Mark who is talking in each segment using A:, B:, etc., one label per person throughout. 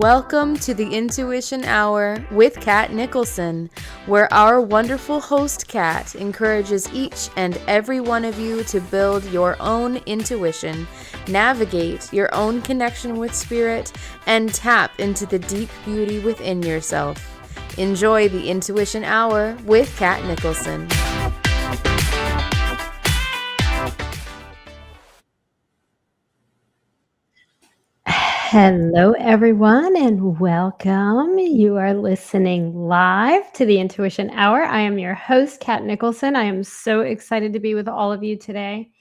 A: Welcome to the Intuition Hour with Katt Nicholson, where our wonderful host Katt encourages each and every one of you to build your own intuition, navigate your own connection with spirit, and tap into the deep beauty within yourself. Enjoy the Intuition Hour with Katt Nicholson.
B: Hello, everyone, and welcome. You are listening live to the Intuition Hour. I am your host, Katt Nicholson. I am so excited to be with all of you today.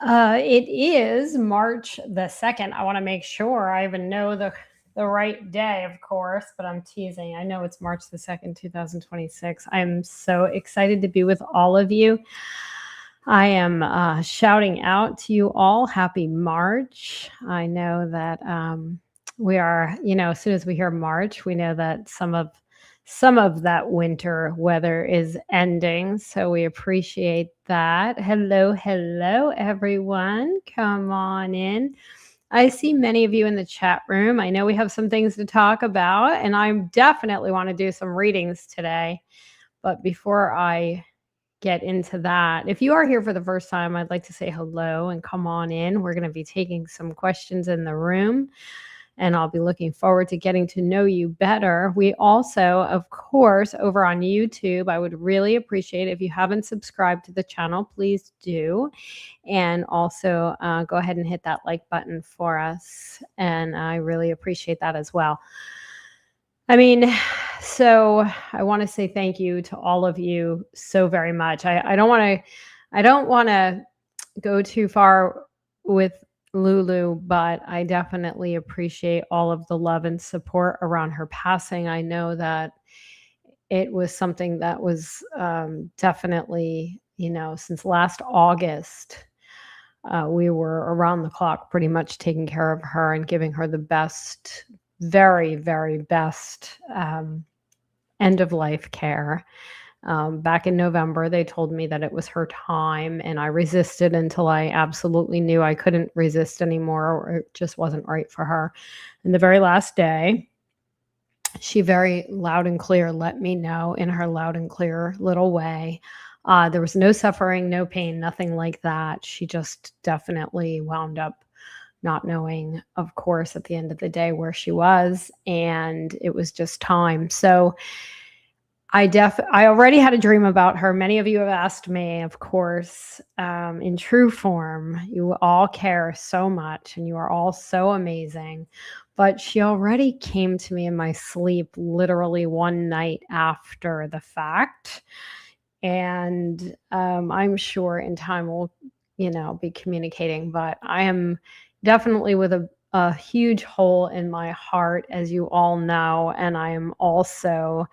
B: It is March the 2nd. I want to make sure I even know the right day, of course, but I'm teasing. I know it's March the 2nd, 2026. I am so excited to be with all of you. I am shouting out to you all, happy March. I know that we are, as soon as we hear March, we know that some of that winter weather is ending. So we appreciate that. Hello, everyone. Come on in. I see many of you in the chat room. I know we have some things to talk about, and I definitely want to do some readings today. But before I get into that, if you are here for the first time, I'd like to say hello and come on in. We're going to be taking some questions in the room, and I'll be looking forward to getting to know you better. We also, of course, over on YouTube, I would really appreciate if you haven't subscribed to the channel, please do. And also go ahead and hit that like button for us. And I really appreciate that as well. So I want to say thank you to all of you so very much. I don't want to go too far with Lulu, but I definitely appreciate all of the love and support around her passing. I know that it was something that was definitely, since last August, we were around the clock pretty much taking care of her and giving her the best, very, very best end of life care. Back in November, they told me that it was her time, and I resisted until I absolutely knew I couldn't resist anymore, or it just wasn't right for her. And the very last day, she very loud and clear let me know in her loud and clear little way. There was no suffering, no pain, nothing like that. She just definitely wound up not knowing, of course, at the end of the day where she was, and it was just time. So I already had a dream about her. Many of you have asked me, of course, in true form. You all care so much, and you are all so amazing. But she already came to me in my sleep literally one night after the fact. And I'm sure in time we'll, be communicating. But I am definitely with a huge hole in my heart, as you all know. And I am also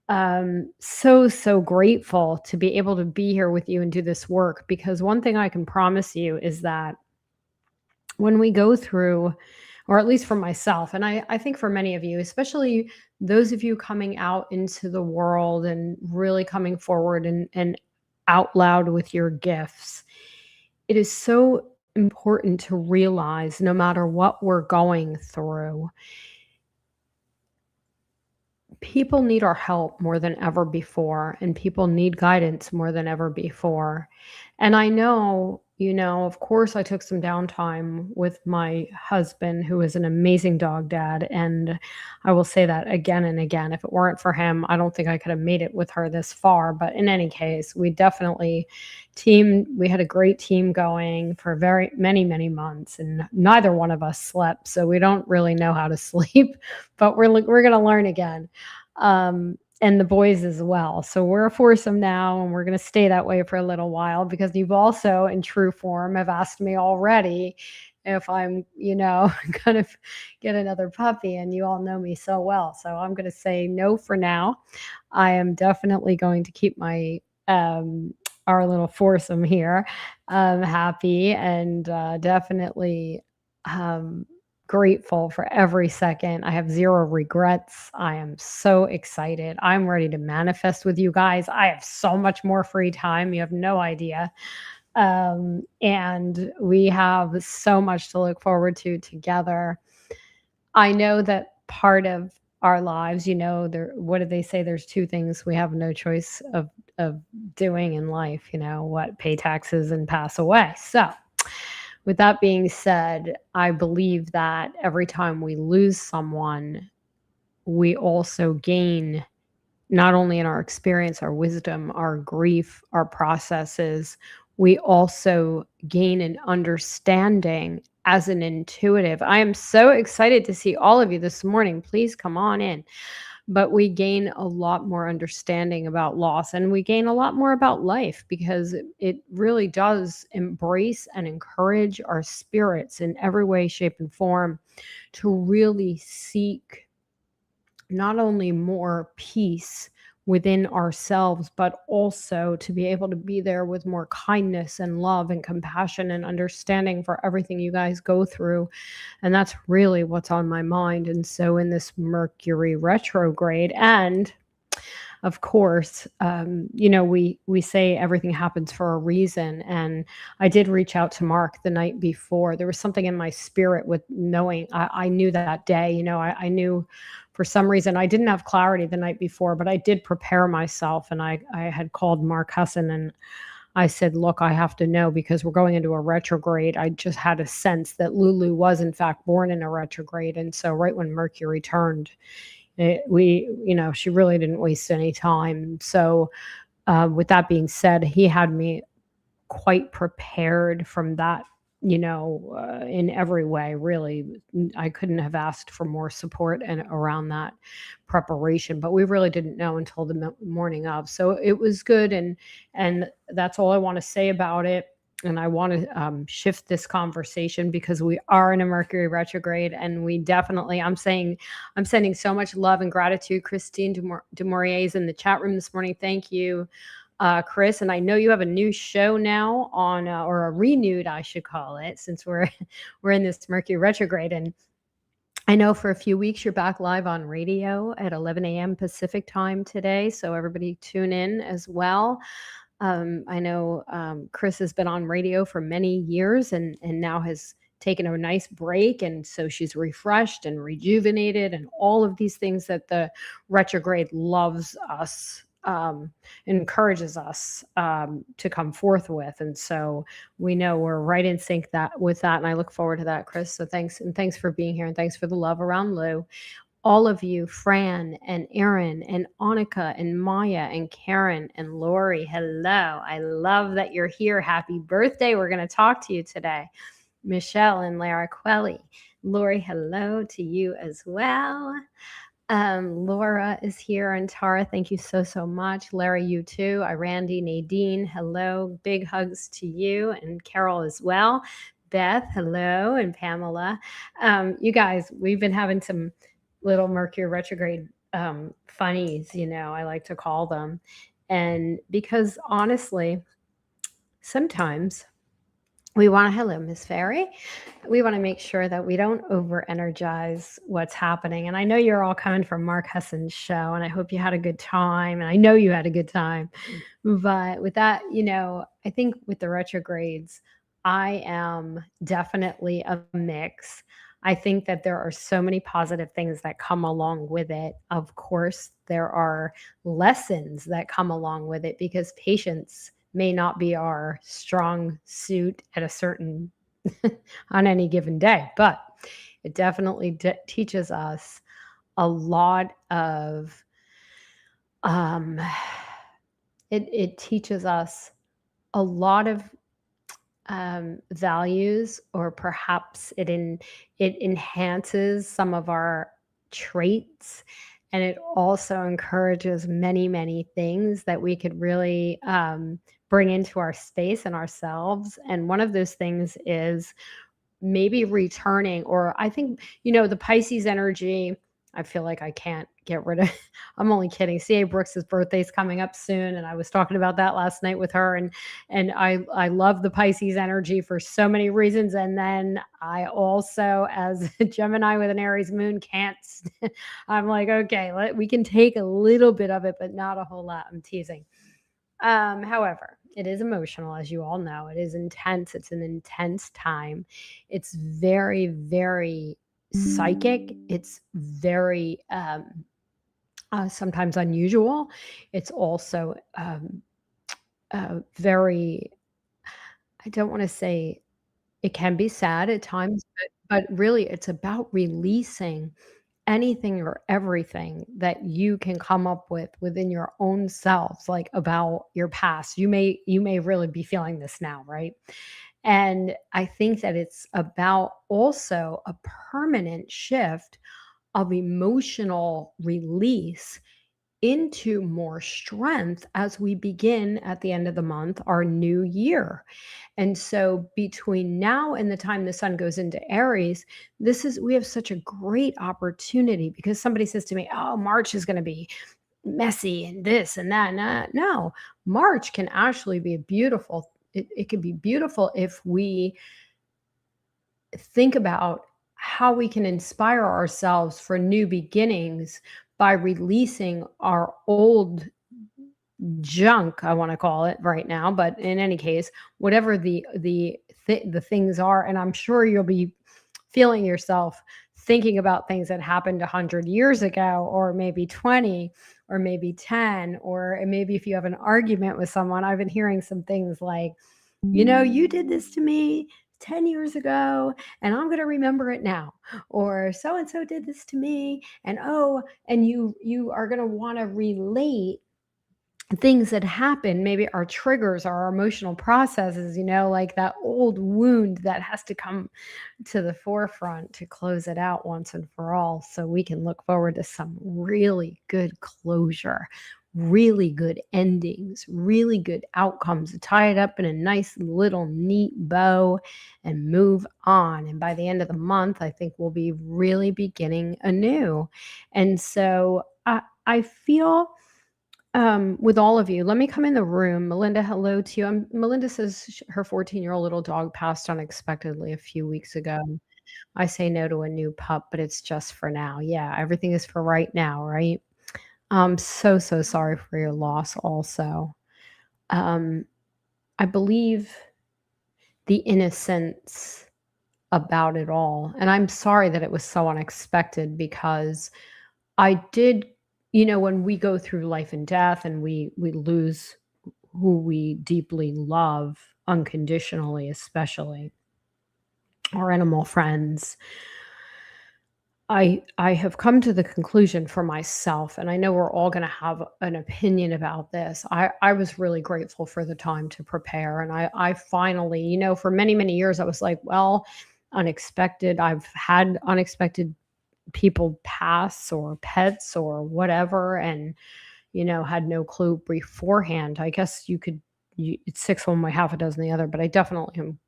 B: so grateful to be able to be here with you and do this work, because one thing I can promise you is that when we go through, or at least for myself, and I think for many of you, especially those of you coming out into the world and really coming forward and out loud with your gifts, it is so important to realize no matter what we're going through, people need our help more than ever before, and people need guidance more than ever before. And I know, of course, I took some downtime with my husband, who is an amazing dog dad. And I will say that again and again. If it weren't for him, I don't think I could have made it with her this far. But in any case, we definitely we had a great team going for very many months, and neither one of us slept. So we don't really know how to sleep, but we're going to learn again. And the boys as well. So we're a foursome now, and we're going to stay that way for a little while, because you've also, in true form, have asked me already if I'm, going to get another puppy, and you all know me so well. So I'm going to say no for now. I am definitely going to keep my, our little foursome here, happy, and definitely, grateful for every second. I have zero regrets. I am so excited. I'm ready to manifest with you guys. I have so much more free time. You have no idea. And we have so much to look forward to together. I know that part of our lives, there, what do they say? There's two things we have no choice of doing in life, what, pay taxes and pass away. So, with that being said, I believe that every time we lose someone, we also gain not only in our experience, our wisdom, our grief, our processes, we also gain an understanding as an intuitive. I am so excited to see all of you this morning. Please come on in. But we gain a lot more understanding about loss, and we gain a lot more about life, because it really does embrace and encourage our spirits in every way, shape, and form to really seek not only more peace within ourselves, but also to be able to be there with more kindness and love and compassion and understanding for everything you guys go through. And that's really what's on my mind. And so, in this Mercury retrograde, and of course, we say everything happens for a reason. And I did reach out to Mark the night before. There was something in my spirit with knowing. I knew that day. I knew for some reason. I didn't have clarity the night before, but I did prepare myself. And I had called Mark Husson, and I said, look, I have to know, because we're going into a retrograde. I just had a sense that Lulu was in fact born in a retrograde. And so right when Mercury turned, she really didn't waste any time. So with that being said, he had me quite prepared from that, in every way, really. I couldn't have asked for more support and around that preparation, but we really didn't know until the morning of. So it was good. And that's all I want to say about it. And I want to shift this conversation, because we are in a Mercury retrograde, and we definitely, I'm sending so much love and gratitude. Christine Dumouriez is in the chat room this morning. Thank you, Chris. And I know you have a new show now on, or a renewed, I should call it, since we're in this Mercury retrograde. And I know for a few weeks you're back live on radio at 11 a.m. Pacific time today. So everybody tune in as well. I know Chris has been on radio for many years, and now has taken a nice break. And so she's refreshed and rejuvenated, and all of these things that the retrograde loves us, encourages us to come forth with. And so we know we're right in sync with that. And I look forward to that, Chris. So thanks for being here, and thanks for the love around Lou. All of you, Fran and Erin and Annika and Maya and Karen and Lori, hello. I love that you're here. Happy birthday. We're going to talk to you today. Michelle and Lara Quelly. Lori, hello to you as well. Laura is here, and Tara, thank you so much. Larry, you too. Randy, Nadine, hello. Big hugs to you, and Carol as well. Beth, hello, and Pamela. You guys, we've been having some little Mercury retrograde funnies, I like to call them. And because honestly, sometimes we want to, hello, Miss Fairy. We want to make sure that we don't over energize what's happening. And I know you're all coming from Mark Husson's show, and I hope you had a good time. And I know you had a good time. But with that, I think with the retrogrades, I am definitely a mix. I think that there are so many positive things that come along with it. Of course, there are lessons that come along with it, because patience may not be our strong suit at a certain on any given day, but it definitely teaches us a lot of it teaches us a lot of values, or perhaps it enhances some of our traits, and it also encourages many things that we could really bring into our space and ourselves. And one of those things is maybe returning, or I think, the Pisces energy, I feel like I can't get rid of. I'm only kidding. C.A. Brooks's birthday's coming up soon, and I was talking about that last night with her. And I love the Pisces energy for so many reasons. And then I also, as a Gemini with an Aries moon, can't. I'm like, okay, we can take a little bit of it, but not a whole lot. I'm teasing. However, it is emotional, as you all know. It is intense. It's an intense time. It's very psychic. It's very sometimes unusual. It's also very, I don't want to say, it can be sad at times, but really it's about releasing anything or everything that you can come up with within your own self, like about your past. You may really be feeling this now, right? And I think that it's about also a permanent shift of emotional release into more strength as we begin at the end of the month our new year. And so between now and the time the sun goes into Aries, we have such a great opportunity, because somebody says to me, "Oh, March is going to be messy and this and that." And that. No, March can actually be a beautiful, it can be beautiful if we think about how we can inspire ourselves for new beginnings by releasing our old junk, I want to call it right now. But in any case, whatever the things are, and I'm sure you'll be feeling yourself thinking about things that happened 100 years ago, or maybe 20, or maybe 10, or maybe if you have an argument with someone. I've been hearing some things like, you did this to me 10 years ago, and I'm going to remember it now. Or so and so did this to me, and oh, and you are going to want to relate things that happen, maybe our triggers, our emotional processes, like that old wound that has to come to the forefront to close it out once and for all, so we can look forward to some really good closure, really good endings, really good outcomes, tie it up in a nice little neat bow and move on. And by the end of the month, I think we'll be really beginning anew. And so I feel, with all of you, let me come in the room. Melinda, hello to you. Melinda says her 14-year-old little dog passed unexpectedly a few weeks ago. I say no to a new pup, but it's just for now. Yeah, everything is for right now, right? I'm so, so sorry for your loss also. I believe the innocence about it all. And I'm sorry that it was so unexpected, because I did, when we go through life and death and we lose who we deeply love unconditionally, especially our animal friends, I have come to the conclusion for myself, and I know we're all going to have an opinion about this. I was really grateful for the time to prepare, and I finally, for many, many years, I was like, well, unexpected. I've had unexpected people pass, or pets, or whatever, and had no clue beforehand. I guess it's six one way, half a dozen the other, but I definitely am.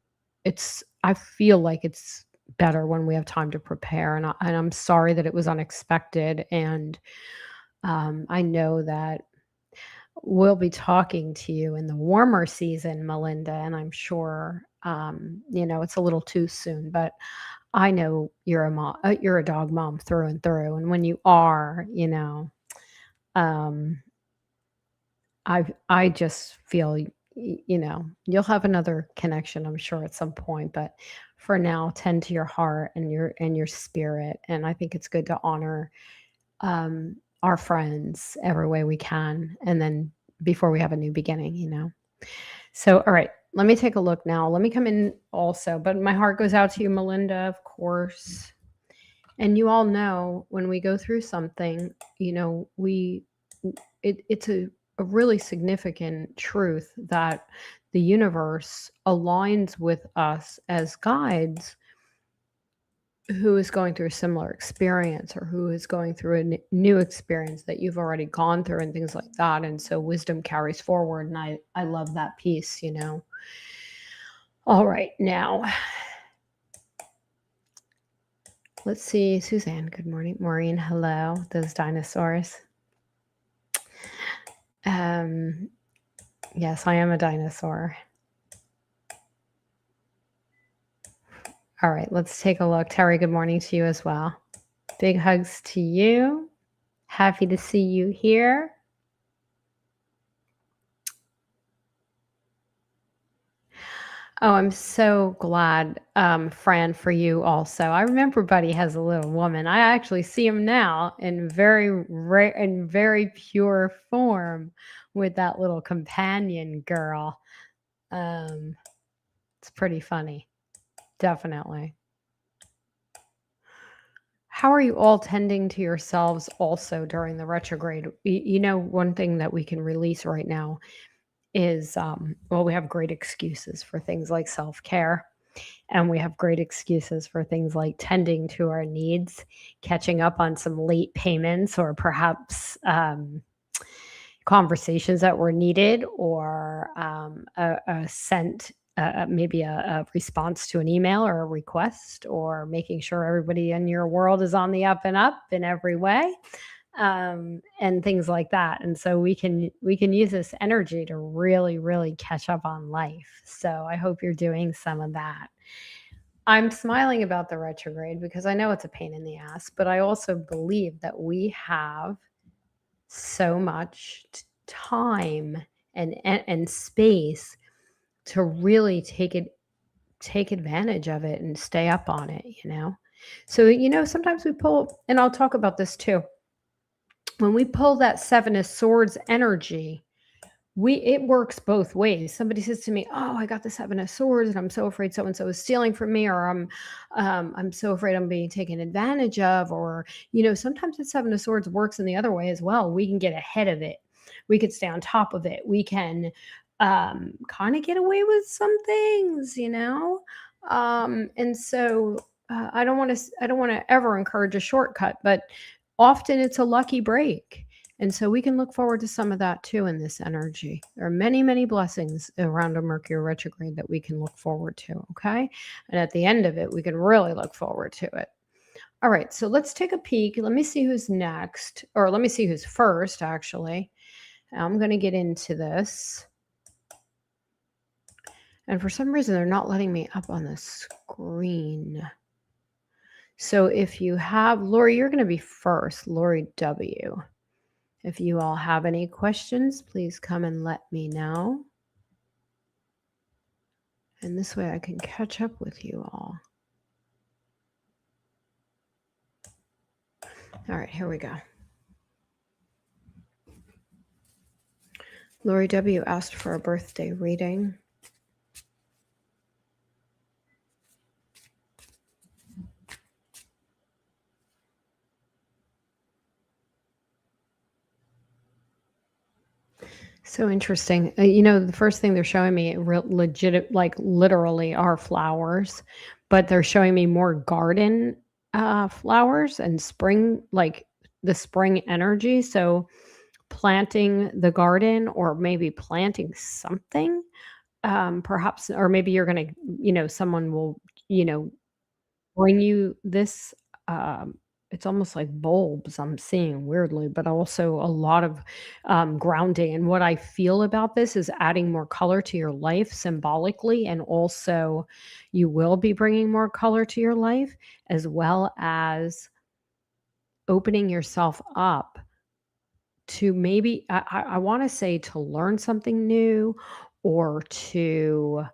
B: I feel like it's better when we have time to prepare, and I'm sorry that it was unexpected. And I know that we'll be talking to you in the warmer season, Melinda, and I'm sure it's a little too soon, but I know you're a mom, you're a dog mom through and through, and when you are, um, I just feel, you'll have another connection, I'm sure, at some point. But for now, tend to your heart and your spirit, and I think it's good to honor our friends every way we can, and then before we have a new beginning. So, all right, let me take a look now. Let me come in also, but my heart goes out to you, Melinda, of course. And you all know, when we go through something, it's a really significant truth that the universe aligns with us as guides who is going through a similar experience, or who is going through a new experience that you've already gone through, and things like that. And so wisdom carries forward, and I love that piece. All right, now let's see. Suzanne, good morning. Maureen, hello. Those dinosaurs. Yes, I am a dinosaur. All right, let's take a look. Terry, good morning to you as well. Big hugs to you. Happy to see you here. Oh, I'm so glad, Fran, for you also. I remember Buddy has a little woman. I actually see him now in very rare in very pure form with that little companion girl. Um, it's pretty funny, definitely. How are you all tending to yourselves also during the retrograde? One thing that we can release right now is, well, we have great excuses for things like self care. And we have great excuses for things like tending to our needs, catching up on some late payments, or perhaps conversations that were needed, or a sent, maybe a response to an email or a request, or making sure everybody in your world is on the up and up in every way, and things like that. And so we can use this energy to really, really catch up on life. So I hope you're doing some of that. I'm smiling about the retrograde because I know it's a pain in the ass, but I also believe that we have so much time and space to really take advantage of it and stay up on it. So sometimes we pull, and I'll talk about this too. When we pull that 7 of Swords energy, it works both ways. Somebody says to me, "Oh, I got the 7 of Swords, and I'm so afraid so and so is stealing from me, or I'm so afraid I'm being taken advantage of." Or sometimes the 7 of Swords works in the other way as well. We can get ahead of it. We could stay on top of it. We can kind of get away with some things. And so I don't want to ever encourage a shortcut, but often it's a lucky break. And so we can look forward to some of that too in this energy. There are many, many blessings around a Mercury retrograde that we can look forward to. Okay. And at the end of it, we can really look forward to it. All right. So let's take a peek. Let me see who's next, or let me see who's first, actually. I'm going to get into this. And for some reason, they're not letting me up on the screen. So if you have, Lori, you're going to be first, Lori W. If you all have any questions, please come and let me know. And this way I can catch up with you all. All right, here we go. Lori W. asked for a birthday reading. So interesting. The first thing they're showing me legit, like literally, are flowers, but they're showing me more garden flowers and spring, like the spring energy. So planting the garden, or maybe planting something, perhaps, or maybe you're going to, someone will, bring you this. It's almost like bulbs I'm seeing weirdly, but also a lot of grounding. And what I feel about this is adding more color to your life symbolically, and also you will be bringing more color to your life, as well as opening yourself up to maybe, I want to say, to learn something new, or to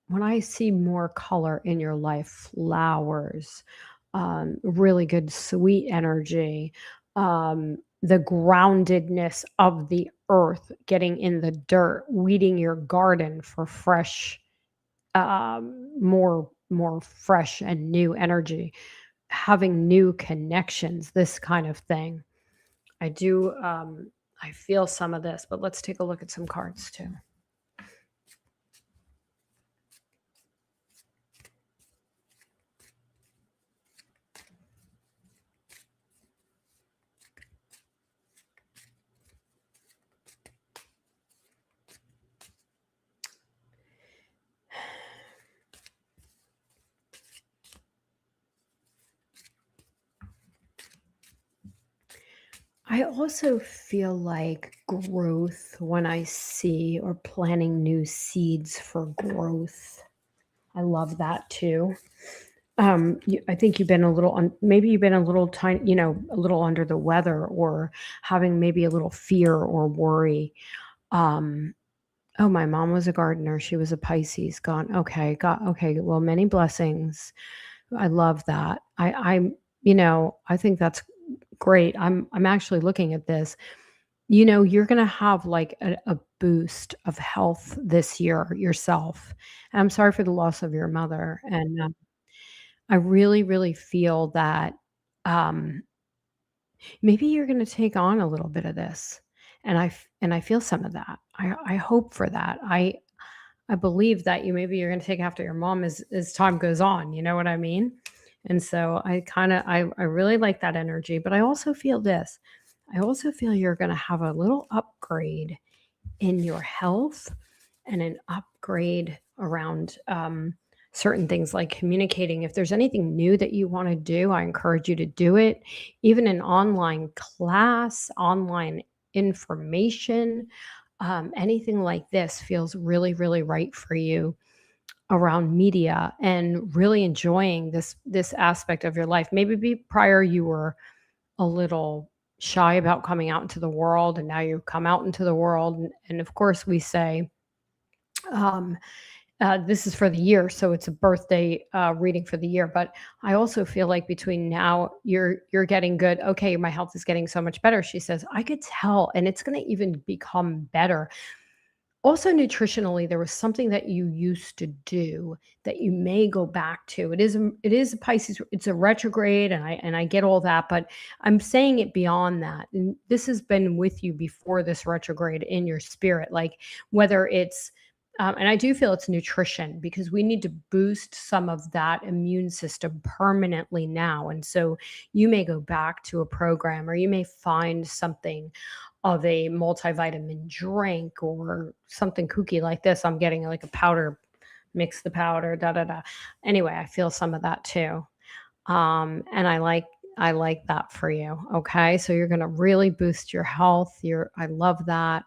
B: when I see more color in your life, flowers, really good sweet energy, the groundedness of the earth, getting in the dirt, weeding your garden for fresh, more fresh and new energy, having new connections, this kind of thing. I feel some of this, but let's take a look at some cards too. I also feel like growth when I see, or planting new seeds for growth. I love that too. I think you've been a little, maybe you've been a little tiny, a little under the weather, or having maybe a little fear or worry, um, Oh, my mom was a gardener. She was a Pisces. Gone. Okay. Got. Okay. Well, many blessings. I love that. I think that's great. I'm actually looking at this. You're going to have like a boost of health this year yourself. And I'm sorry for the loss of your mother. And I really, really feel that um, maybe you're going to take on a little bit of this. And I feel some of that. I hope for that. I believe that maybe you're going to take after your mom as time goes on. You know what I mean? And so I really like that energy, but I also feel this. I also feel you're going to have a little upgrade in your health and an upgrade around certain things like communicating. If there's anything new that you want to do, I encourage you to do it. Even an online class, online information, anything like this feels really, really right for you around media and really enjoying this aspect of your life. Maybe prior you were a little shy about coming out into the world, and now you come out into the world. And of course, we say um, this is for the year, so it's a birthday reading for the year. But I also feel like between now, you're getting good. Okay, my health is getting so much better. She says, I could tell, and it's going to even become better. Also, nutritionally, there was something that you used to do that you may go back to. It is a Pisces, it's a retrograde, and I get all that, but I'm saying it beyond that. And this has been with you before this retrograde in your spirit, like whether it's and I do feel it's nutrition because we need to boost some of that immune system permanently now. And so you may go back to a program or you may find something of a multivitamin drink or something kooky like this. I'm getting like a powder, mix the powder, da da da. Anyway, I feel some of that too. And I like that for you. Okay. So you're gonna really boost your health. I love that.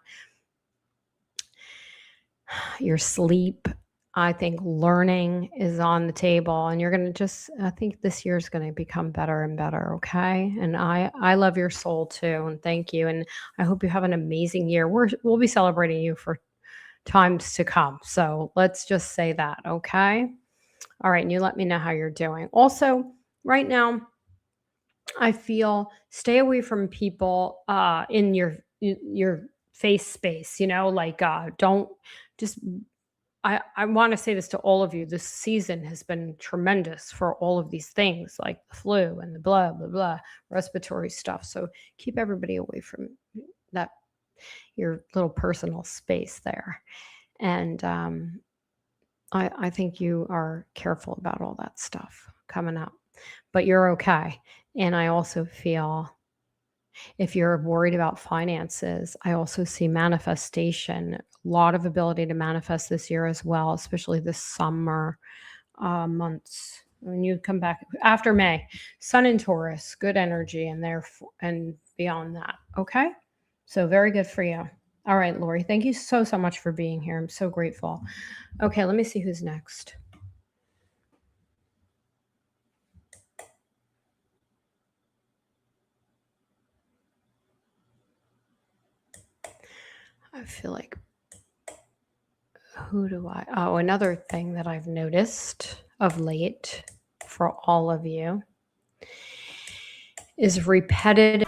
B: Your sleep. I think learning is on the table, and you're going to I think this year is going to become better and better. Okay. And I love your soul too. And thank you. And I hope you have an amazing year. We'll be celebrating you for times to come. So let's just say that. Okay. All right. And you let me know how you're doing. Also, right now, I feel stay away from people in your face space, like don't just I want to say this to all of you. This season has been tremendous for all of these things like the flu and the blah, blah, blah, respiratory stuff. So keep everybody away from that, your little personal space there. And I think you are careful about all that stuff coming up, but you're okay. And I also feel if you're worried about finances, I also see manifestation, a lot of ability to manifest this year as well, especially this summer months. When you come back after May, Sun in Taurus, good energy, and there and beyond that. Okay, so very good for you. All right, Lori, thank you so much for being here. I'm so grateful. Okay, let me see who's next. I feel like another thing that I've noticed of late for all of you is repetitive.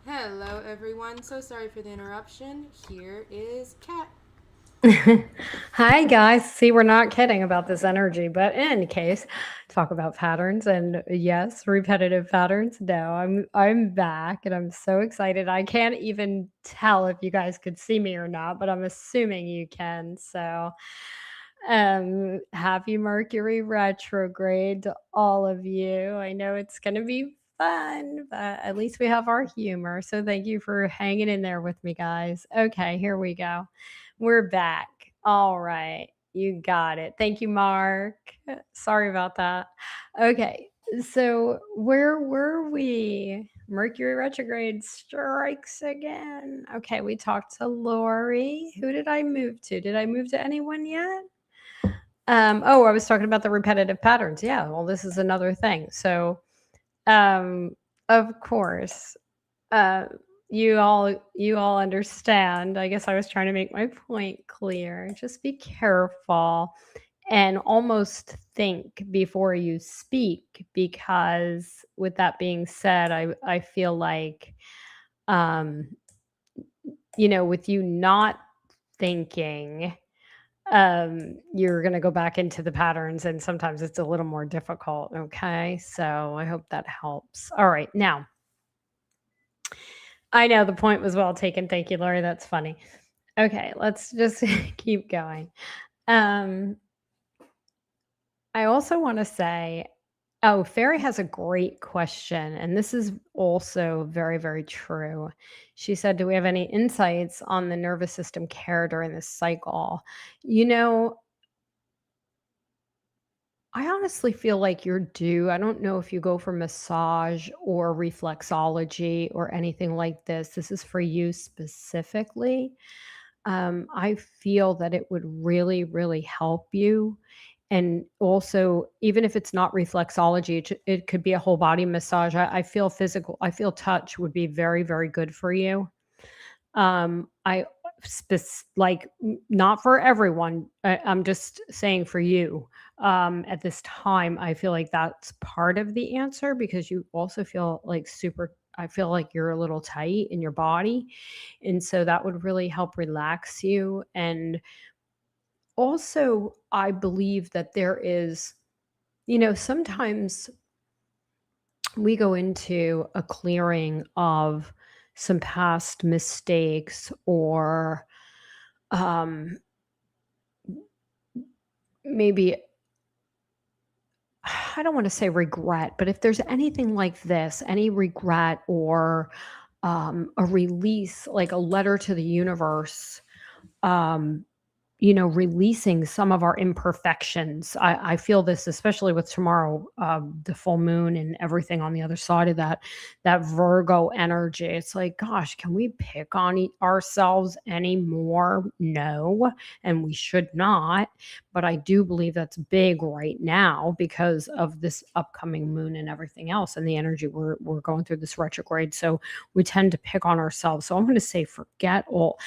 A: Hello, everyone. So sorry for the interruption. Here is Katt.
B: Hi guys. See, we're not kidding about this energy, but in any case, talk about patterns and yes, repetitive patterns. No, I'm back and I'm so excited. I can't even tell if you guys could see me or not, but I'm assuming you can. So, happy Mercury retrograde to all of you. I know it's going to be fun, but at least we have our humor. So thank you for hanging in there with me, guys. Okay, here we go. We're back. All right. You got it. Thank you, Mark. Sorry about that. Okay. So, where were we? Mercury retrograde strikes again. Okay. We talked to Lori. Who did I move to? Did I move to anyone yet? Oh, I was talking about the repetitive patterns. Yeah. Well, this is another thing. So, of course, uh, you all understand. I guess I was trying to make my point clear. Just be careful and almost think before you speak, because with that being said, I feel like um with you not thinking, you're going to go back into the patterns and sometimes it's a little more difficult. Okay, so I hope that helps. All right, now I know the point was well taken. Thank you, Lori. That's funny. Okay, let's just keep going. Um, I also want to say, oh, Fairy has a great question, and this is also very, very true. She said, do we have any insights on the nervous system care during this cycle? You know, I honestly feel like you're due. I don't know if you go for massage or reflexology or anything like this. This is for you specifically. I feel that it would really, really help you. And also, even if it's not reflexology, it could be a whole body massage. I feel touch would be very, very good for you. I like not for everyone. I'm just saying for you. At this time, I feel like that's part of the answer because you also feel like super. I feel like you're a little tight in your body, and so that would really help relax you. And also, I believe that there is, sometimes we go into a clearing of some past mistakes or um, maybe I don't want to say regret, but if there's anything like this, any regret or a release, like a letter to the universe, um, releasing some of our imperfections. I feel this, especially with tomorrow, the full moon and everything on the other side of that Virgo energy. It's like, gosh, can we pick on ourselves anymore? No, and we should not. But I do believe that's big right now because of this upcoming moon and everything else, and the energy we're going through this retrograde. So we tend to pick on ourselves. So I'm going to say, forget all.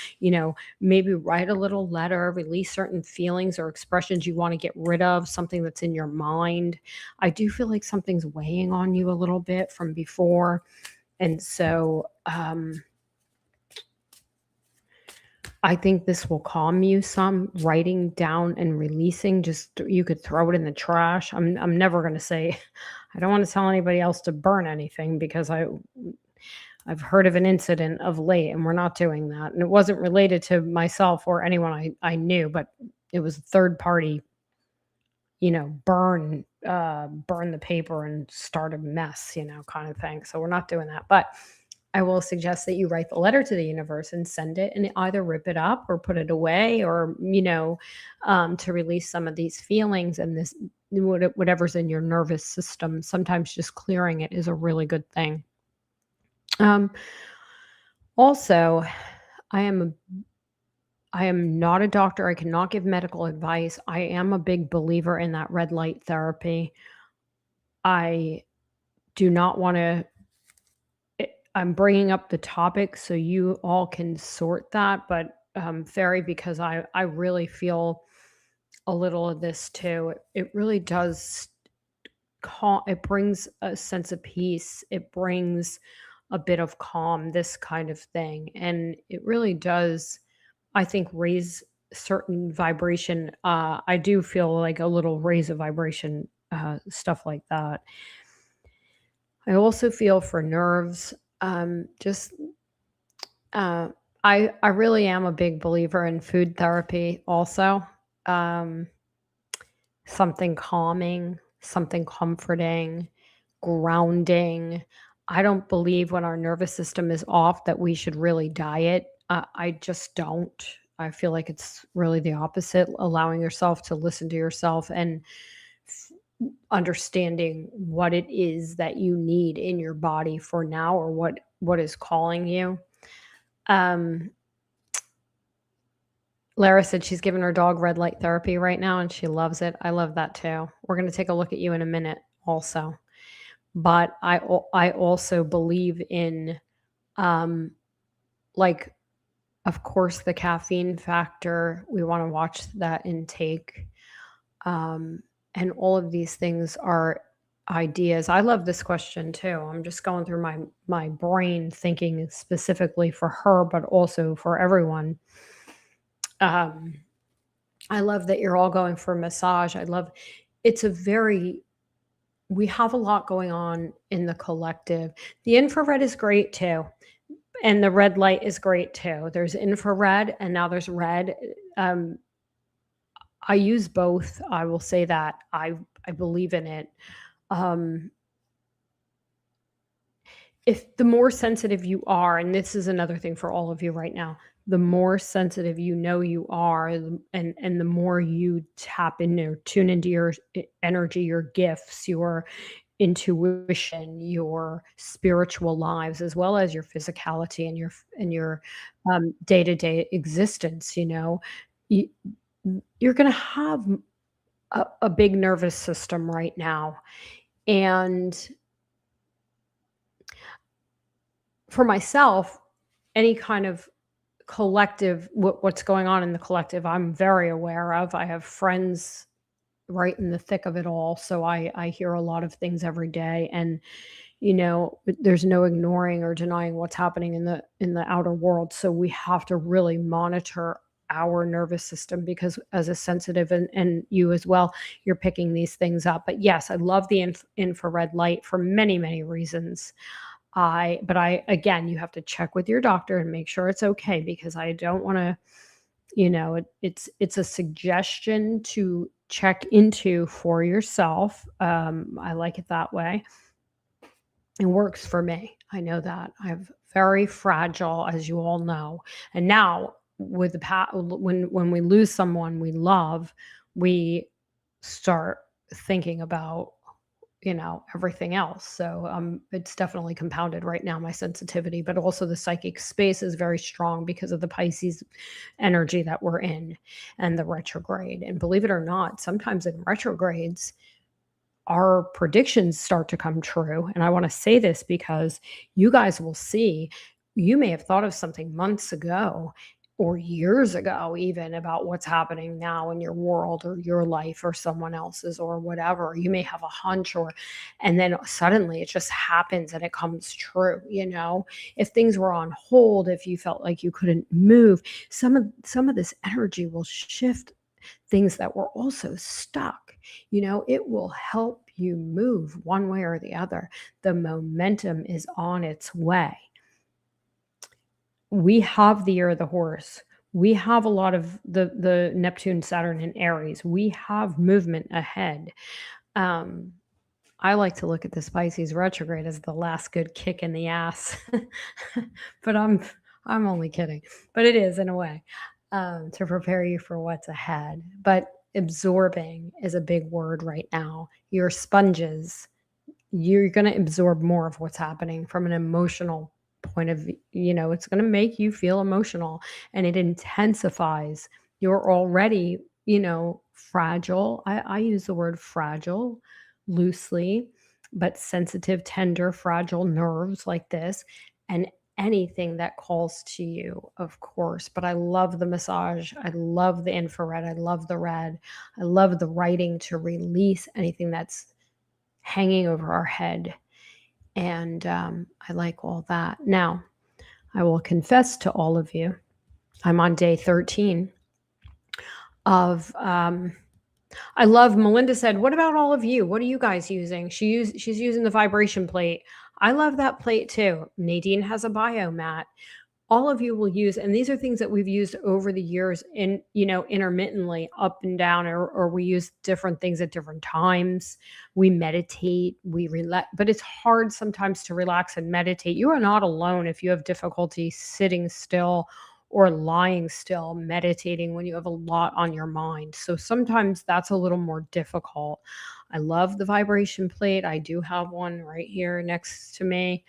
B: Maybe write a little letter, release certain feelings or expressions you want to get rid of, something that's in your mind. I do feel like something's weighing on you a little bit from before. And so I think this will calm you some. Writing down and releasing, just you could throw it in the trash. I'm never going to say, I don't want to tell anybody else to burn anything because I've heard of an incident of late, and we're not doing that. And it wasn't related to myself or anyone I knew, but it was a third party, burn the paper and start a mess, kind of thing. So we're not doing that. But I will suggest that you write the letter to the universe and send it and either rip it up or put it away or, to release some of these feelings and this whatever's in your nervous system. Sometimes just clearing it is a really good thing. Also, I am not a doctor. I cannot give medical advice. I am a big believer in that red light therapy. I do not want to I'm bringing up the topic so you all can sort that, but Fairy, because I really feel a little of this too. It really does calm. It brings a sense of peace. It brings a bit of calm, this kind of thing. And it really does, I think, raise certain vibration. I do feel like a little raise of vibration, stuff like that. I also feel for nerves. Just I really am a big believer in food therapy. Also, um, something calming, something comforting, grounding. I don't believe when our nervous system is off that we should really diet. I just don't. I feel like it's really the opposite, allowing yourself to listen to yourself and understanding what it is that you need in your body for now, or what is calling you. Um, Lara said she's giving her dog red light therapy right now and she loves it. I love that too. We're going to take a look at you in a minute also. But I also believe in, um, like, of course, the caffeine factor. We want to watch that intake. And all of these things are ideas. I love this question too. I'm just going through my brain thinking specifically for her, but also for everyone. I love that you're all going for a massage. I love it's a very we have a lot going on in the collective. The infrared is great too. And the red light is great too. There's infrared and now there's red. Um, I use both. I will say that I believe in it. Um, if the more sensitive you are, and this is another thing for all of you right now, the more sensitive you are, and the more you tap in or tune into your energy, your gifts, your intuition, your spiritual lives, as well as your physicality and your day-to-day existence, you, you're going to have a big nervous system right now. And for myself, any kind of collective, what's going on in the collective, I'm very aware of. I have friends right in the thick of it all, so I hear a lot of things every day, and there's no ignoring or denying what's happening in the outer world. So we have to really monitor our nervous system, because as a sensitive, and you as well, you're picking these things up. But yes, I love the infrared light for many, many reasons. But again, you have to check with your doctor and make sure it's okay, because I don't want to, it's a suggestion to check into for yourself. I like it that way. It works for me. I know that. I'm very fragile, as you all know. And now with when we lose someone we love, we start thinking about everything else. So it's definitely compounded right now, my sensitivity, but also the psychic space is very strong because of the Pisces energy that we're in and the retrograde. And believe it or not, sometimes in retrogrades, our predictions start to come true. And I want to say this because you guys will see, you may have thought of something months ago or years ago, even, about what's happening now in your world or your life or someone else's or whatever. You may have a hunch, and then suddenly it just happens and it comes true. If things were on hold, if you felt like you couldn't move, some of this energy will shift things that were also stuck. It will help you move one way or the other. The momentum is on its way. We have the year of the horse. We have a lot of the Neptune, Saturn, and Aries. We have movement ahead. I like to look at the Pisces retrograde as the last good kick in the ass, but I'm only kidding. But it is, in a way, to prepare you for what's ahead. But absorbing is a big word right now. You're sponges. You're going to absorb more of what's happening from an emotional point of view. It's going to make you feel emotional, and it intensifies. You're already, fragile. I use the word fragile loosely, but sensitive, tender, fragile nerves like this, and anything that calls to you, of course. But I love the massage. I love the infrared. I love the red. I love the writing to release anything that's hanging over our head. And I like all that. Now, I will confess to all of you, I'm on day 13 of I love Melinda said, "What about all of you? What are you guys using?" She's using the vibration plate. I love that plate too. Nadine has a biomat. All of you will use, and these are things that we've used over the years in, intermittently up and down, or we use different things at different times. We meditate, we relax, but it's hard sometimes to relax and meditate. You are not alone if you have difficulty sitting still or lying still, meditating when you have a lot on your mind. So sometimes that's a little more difficult. I love the vibration plate. I do have one right here next to me.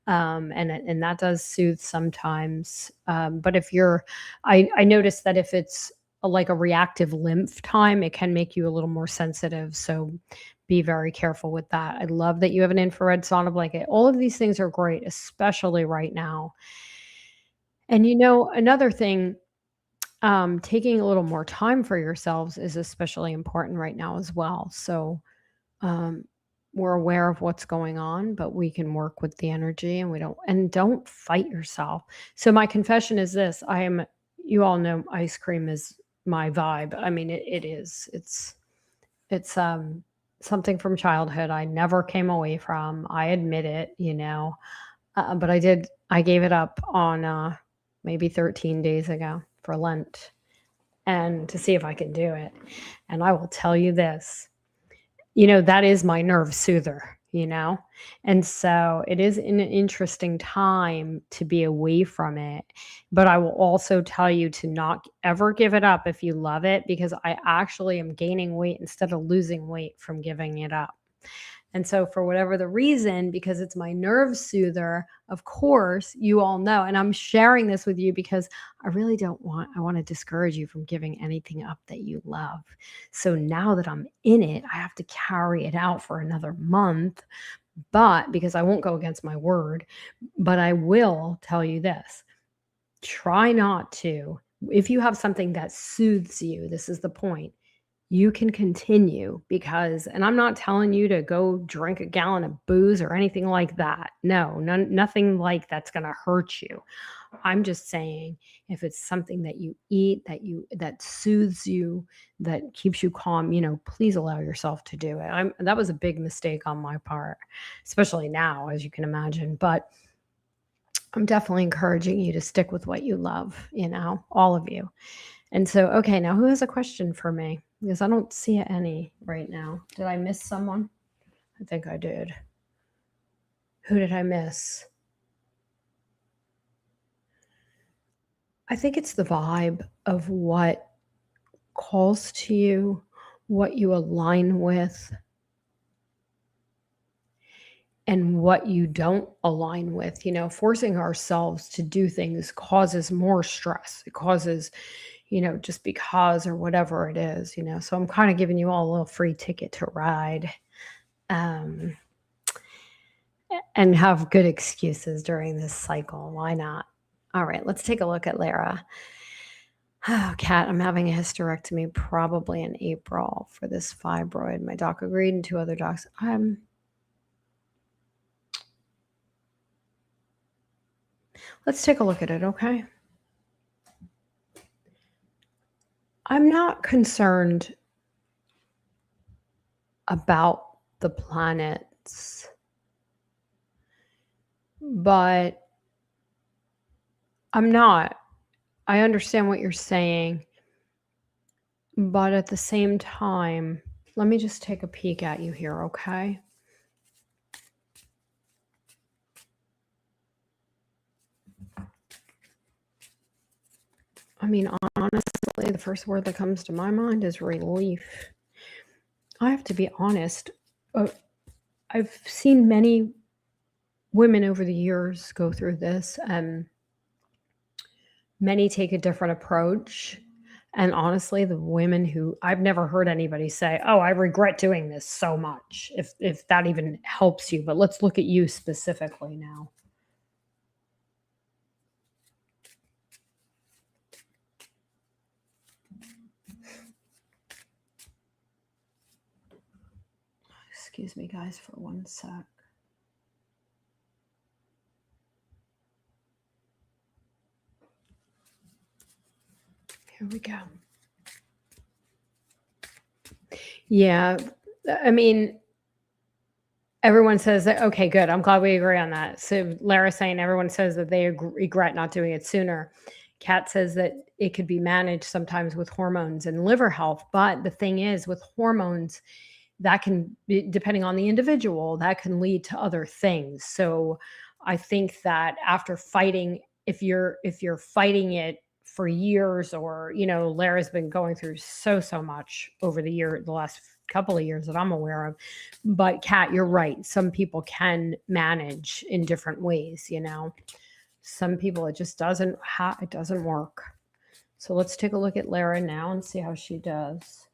B: And that does soothe sometimes. But if you're, I noticed that if it's like a reactive lymph time, it can make you a little more sensitive. So be very careful with that. I love that you have an infrared sauna blanket. All of these things are great, especially right now. And another thing, taking a little more time for yourselves is especially important right now as well. So um, we're aware of what's going on, but we can work with the energy, and don't fight yourself. So my confession is this: you all know ice cream is my vibe. I mean, it is. It's something from childhood I never came away from. I admit it. But I gave it up on maybe 13 days ago for Lent, and to see if I can do it. And I will tell you this, that is my nerve soother. And so it is an interesting time to be away from it. But I will also tell you to not ever give it up if you love it, because I actually am gaining weight instead of losing weight from giving it up. And so, for whatever the reason, because it's my nerve soother, of course, you all know. And I'm sharing this with you because I want to discourage you from giving anything up that you love. So now that I'm in it, I have to carry it out for another month. But because I won't go against my word, but I will tell you this: try not to. If you have something that soothes you, this is the point, you can continue, and I'm not telling you to go drink a gallon of booze or anything like that. No, nothing like that's going to hurt you. I'm just saying, if it's something that you eat, that soothes you, that keeps you calm, please allow yourself to do it. That was a big mistake on my part, especially now, as you can imagine. But I'm definitely encouraging you to stick with what you love, all of you. And so, okay, now who has a question for me? Because I don't see any right now. Did I miss someone? I think I did. Who did I miss? I think it's the vibe of what calls to you, what you align with, and what you don't align with. Forcing ourselves to do things causes more stress. It causes, just because, or whatever it is. So I'm kind of giving you all a little free ticket to ride, and have good excuses during this cycle. Why not? All right, let's take a look at Lara. Oh, Katt, I'm having a hysterectomy probably in April for this fibroid. My doc agreed, and 2 other docs. Let's take a look at it, okay? I'm not concerned about the planets, but I'm not. I understand what you're saying, but at the same time, let me just take a peek at you here, okay? I mean, honestly, the first word that comes to my mind is relief. I have to be honest. I've seen many women over the years go through this, and many take a different approach. And honestly, the women who I've never heard anybody say, "Oh, I regret doing this so much," if that even helps you. But let's look at you specifically now. Excuse me, guys, for one sec. Here we go. Yeah. I mean, everyone says that, okay, good. I'm glad we agree on that. So Lara's saying everyone says that they regret not doing it sooner. Kat says that it could be managed sometimes with hormones and liver health. But the thing is, with hormones, that can be, depending on the individual, that can lead to other things. So I think that after fighting, if you're fighting it for years, or Lara's been going through so much over the last couple of years that I'm aware of. But Kat, you're right. Some people can manage in different ways. Some people it just it doesn't work. So let's take a look at Lara now and see how she does.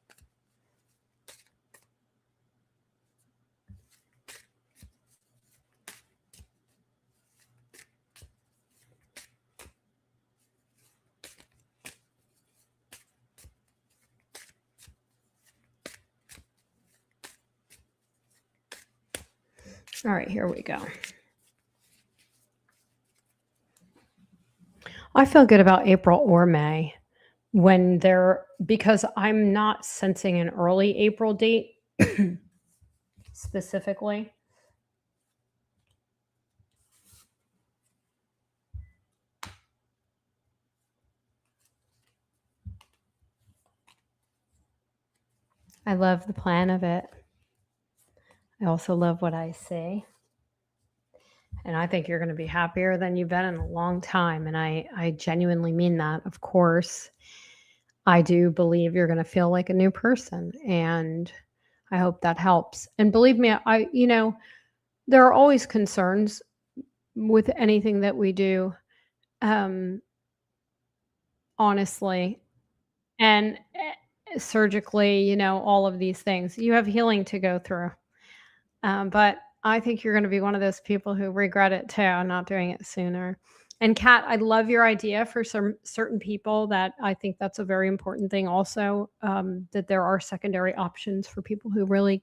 B: All right, here we go. I feel good about April or May because I'm not sensing an early April date specifically. I love the plan of it. I also love what I see. And I think you're going to be happier than you've been in a long time. And I genuinely mean that. Of course, I do believe you're going to feel like a new person. And I hope that helps. And believe me, there are always concerns with anything that we do, honestly. And surgically, all of these things. You have healing to go through. But I think you're going to be one of those people who regret it too, not doing it sooner. And Kat, I love your idea for some certain people. That I think that's a very important thing. Also, that there are secondary options for people who really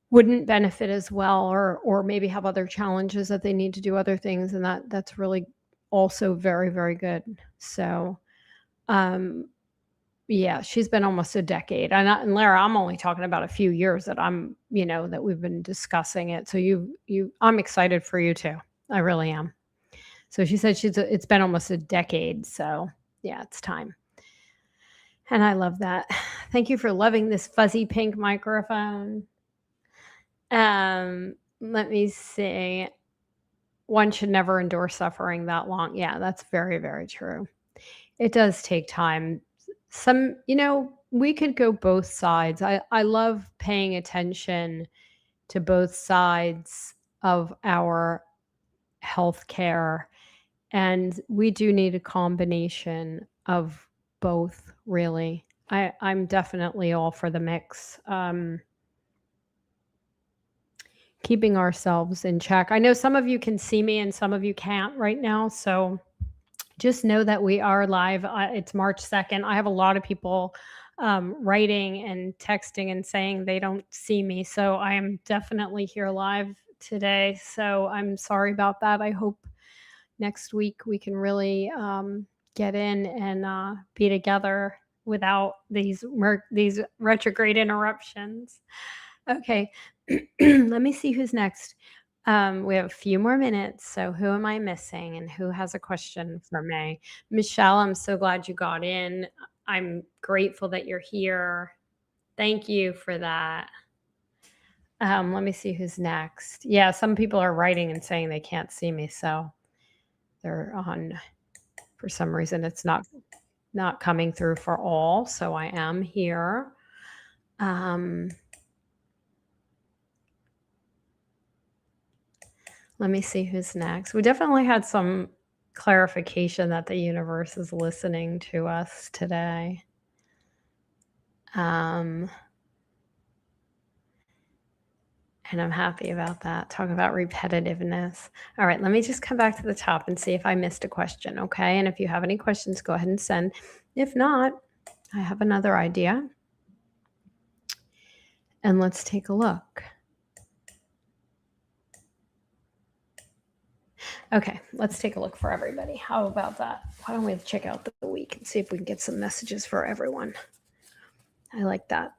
B: wouldn't benefit as well, or maybe have other challenges that they need to do other things, and that's really also very, very good. So, um, yeah, she's been almost a decade. And Lara, I'm only talking about a few years that we've been discussing it. So I'm excited for you too. I really am. So she said it's been almost a decade. So yeah, it's time. And I love that. Thank you for loving this fuzzy pink microphone. Let me see. One should never endure suffering that long. Yeah, that's very, very true. It does take time. We could go both sides. I love paying attention to both sides of our healthcare. And we do need a combination of both, really. I'm definitely all for the mix. Keeping ourselves in check. I know some of you can see me and some of you can't right now. So just know that we are live. It's March 2nd. I have a lot of people writing and texting and saying they don't see me. So I am definitely here live today. So I'm sorry about that. I hope next week we can really get in and be together without these retrograde interruptions. Okay, let me see who's next. We have a few more minutes. So who am I missing and who has a question for me? Michelle, I'm so glad you got in. I'm grateful that you're here. Thank you for that. Let me see who's next. Yeah, some people are writing and saying they can't see me. So they're on, for some reason, it's not coming through for all. So I am here. Let me see who's next. We definitely had some clarification that the universe is listening to us today. And I'm happy about that. Talk about repetitiveness. All right, let me just come back to the top and see if I missed a question, okay? And if you have any questions, go ahead and send. If not, I have another idea. And let's take a look. Okay, let's take a look for everybody. How about that? Why don't we check out the week and see if we can get some messages for everyone? I like that.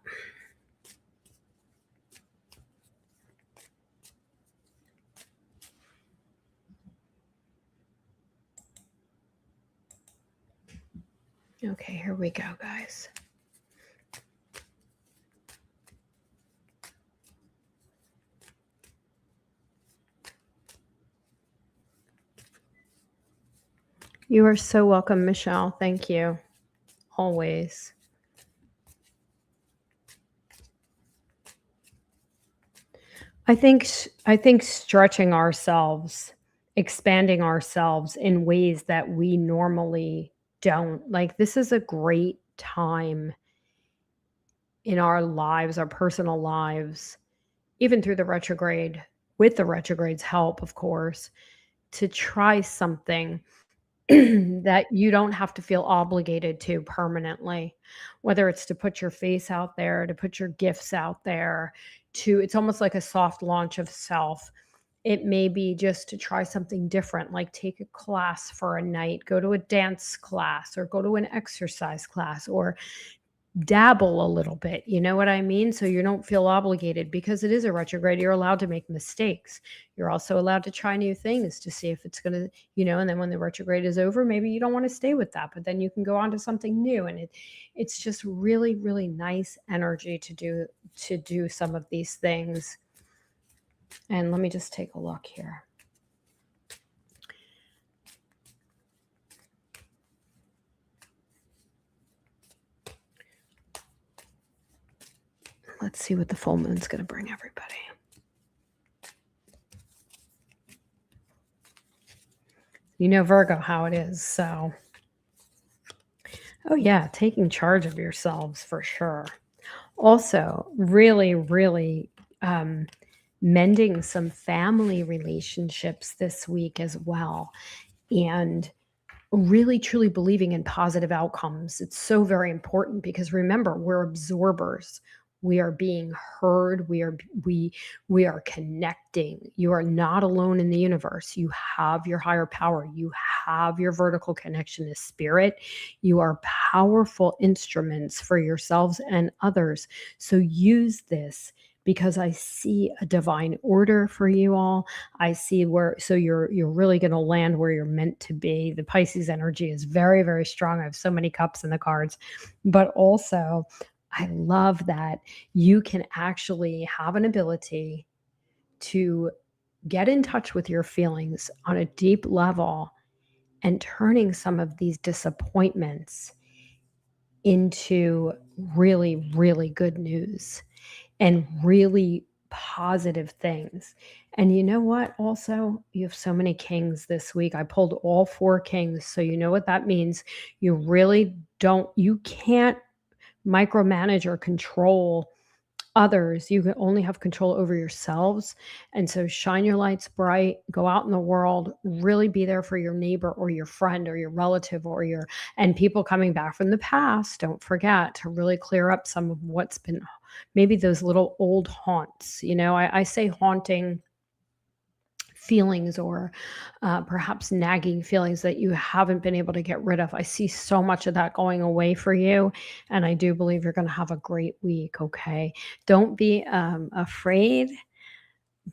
B: Okay, here we go, guys. You are so welcome, Michelle. Thank you. Always. I think stretching ourselves, expanding ourselves in ways that we normally don't. Like, this is a great time in our lives, our personal lives, even through the retrograde, with the retrograde's help, of course, to try something that you don't have to feel obligated to permanently, whether it's to put your face out there, to put your gifts out there, to it's almost like a soft launch of self. It may be just to try something different, like take a class for a night, go to a dance class, or go to an exercise class, or dabble a little bit. You know what I mean? So you don't feel obligated, because it is a retrograde. You're allowed to make mistakes. You're also allowed to try new things to see if it's going to, and then when the retrograde is over, maybe you don't want to stay with that, but then you can go on to something new. And it's just really, really nice energy to do some of these things. And let me just take a look here. Let's see what the full moon's going to bring everybody. You know, Virgo, how it is. So, oh yeah, taking charge of yourselves for sure. Also, really, really mending some family relationships this week as well. And really truly believing in positive outcomes. It's so very important, because remember, we're absorbers. We are being heard. We are connecting. You are not alone in the universe. You have your higher power. You have your vertical connection to spirit. You are powerful instruments for yourselves and others. So use this, because I see a divine order for you all. I see so you're really going to land where you're meant to be. The Pisces energy is very, very strong. I have so many cups in the cards, but also I love that you can actually have an ability to get in touch with your feelings on a deep level, and turning some of these disappointments into really, really good news and really positive things. And you know what? Also, you have so many kings this week. I pulled all 4 kings. So you know what that means. You can't micromanage or control others. You can only have control over yourselves. And so shine your lights bright, go out in the world, really be there for your neighbor or your friend or your relative and people coming back from the past. Don't forget to really clear up some of what's been, maybe those little old haunts. I say haunting feelings, or perhaps nagging feelings that you haven't been able to get rid of. I see so much of that going away for you, and I do believe you're going to have a great week. Okay, don't be afraid,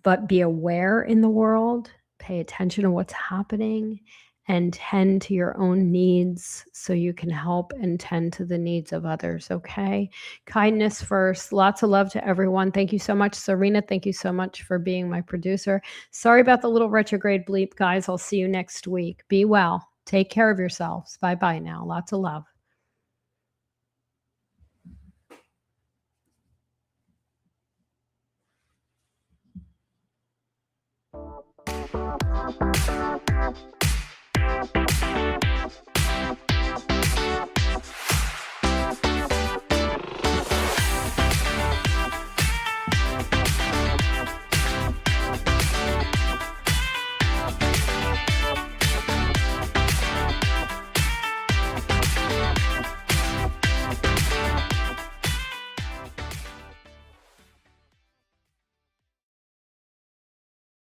B: but be aware in the world. Pay attention to what's happening, and tend to your own needs so you can help and tend to the needs of others. Okay, kindness first. Lots of love to everyone. Thank you so much, Serena. Thank you so much for being my producer. Sorry about the little retrograde bleep, guys. I'll see you next week. Be well. Take care of yourselves. Bye-bye now. Lots of love.